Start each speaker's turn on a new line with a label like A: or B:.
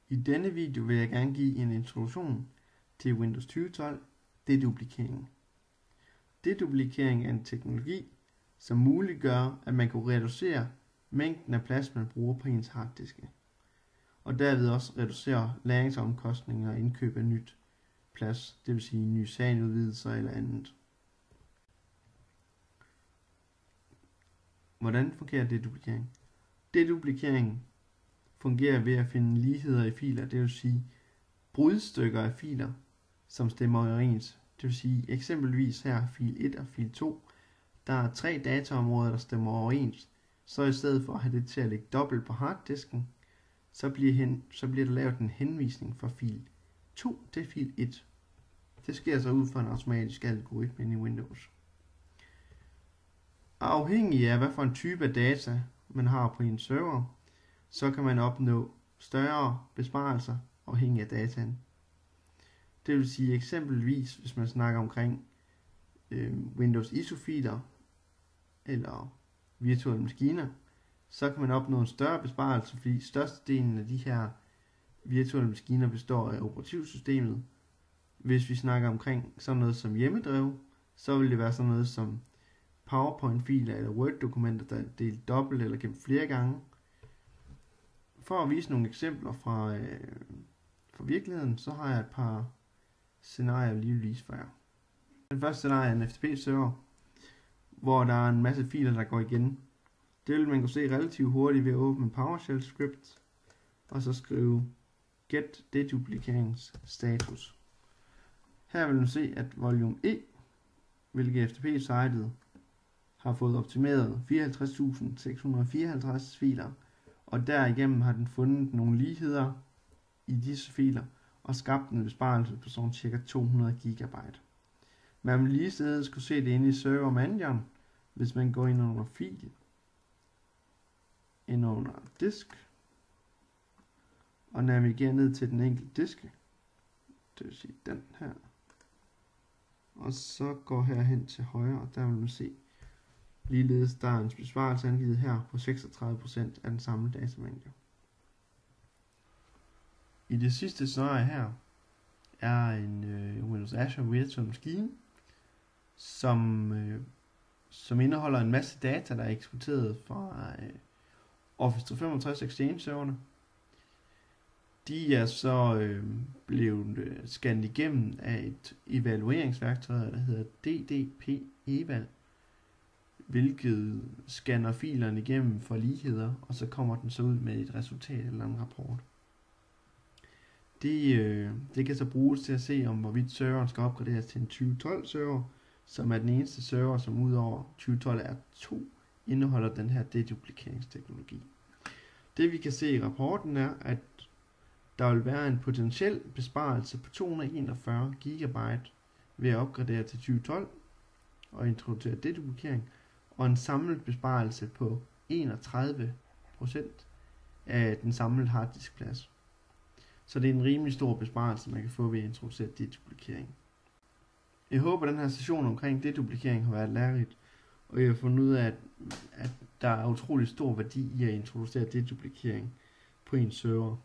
A: I denne video vil jeg gerne give en introduktion til Windows 2012 deduplikering. Deduplikering er en teknologi, som muliggør, at man kan reducere mængden af plads, man bruger på ens harddiske, og derved også reducere lagringsomkostninger og indkøb af nyt plads, det vil sige nye SAN-udvidelser eller andet. Hvordan fungerer deduplikering? Deduplikering fungerer ved at finde ligheder i filer, det vil sige brudstykker af filer, som stemmer overens. Det vil sige eksempelvis her fil 1 og fil 2, der er 3 dataområder, der stemmer overens, så i stedet for at have det til at ligge dobbelt på harddisken, så bliver der lavet en henvisning fra fil 2 til fil 1. Det sker så ud fra en automatisk algoritme i Windows. Afhængig af hvad for en type af data man har på en server, så kan man opnå større besparelser afhængig af dataen. Det vil sige eksempelvis, hvis man snakker omkring Windows ISO-filer eller virtuelle maskiner, så kan man opnå en større besparelse, fordi størstedelen af de her virtuelle maskiner består af operativsystemet. Hvis vi snakker omkring sådan noget som hjemmedrev, så vil det være sådan noget som PowerPoint-filer eller Word-dokumenter, der er delt dobbelt eller gennem flere gange. For at vise nogle eksempler fra virkeligheden, så har jeg et par scenarier, jeg lige vil vise for jer. Den første scenarie er en FTP-server, hvor der er en masse filer, der går igen. Det vil man kunne se relativt hurtigt ved at åbne PowerShell script, og så skrive get deduplikeringsstatus. Her vil man se, at volume E, hvilket FTP-sitet har fået optimeret 54.654 filer, og derigennem har den fundet nogle ligheder i disse filer og skabt en besparelse på sådan ca. 200 GB. Man vil ligeledes kunne se det inde i servermanageren, hvis man går ind under fil, ind under disk og navigerer ned til den enkelte disk, det vil sige den her, og så går herhen til højre, og der vil man se ligeledes der er en besparelse angivet her på 36% af den samlede datamængde. I det sidste scenarie her er en Windows Azure Virtual Machine, som indeholder en masse data, der er eksporteret fra Office 365 Exchange serverne. De er så blevet scannet igennem af et evalueringsværktøj, der hedder DDP Eval, hvilket scanner filerne igennem for ligheder, og så kommer den så ud med et resultat eller en rapport. Det kan så bruges til at se, om hvorvidt serveren skal opgraderes til en 2012 server, som er den eneste server, som udover 2012 R2 indeholder den her deduplikeringsteknologi. Det vi kan se i rapporten er, at der vil være en potentiel besparelse på 241 GB ved at opgradere til 2012 og introducere deduplikering, og en samlet besparelse på 31% af den samlede harddiskplads. Så det er en rimelig stor besparelse, man kan få ved at introducere deduplikering. Jeg håber, at den her session omkring deduplikering har været lærerigt, og jeg har fundet ud af, at der er utrolig stor værdi i at introducere deduplikering på en server.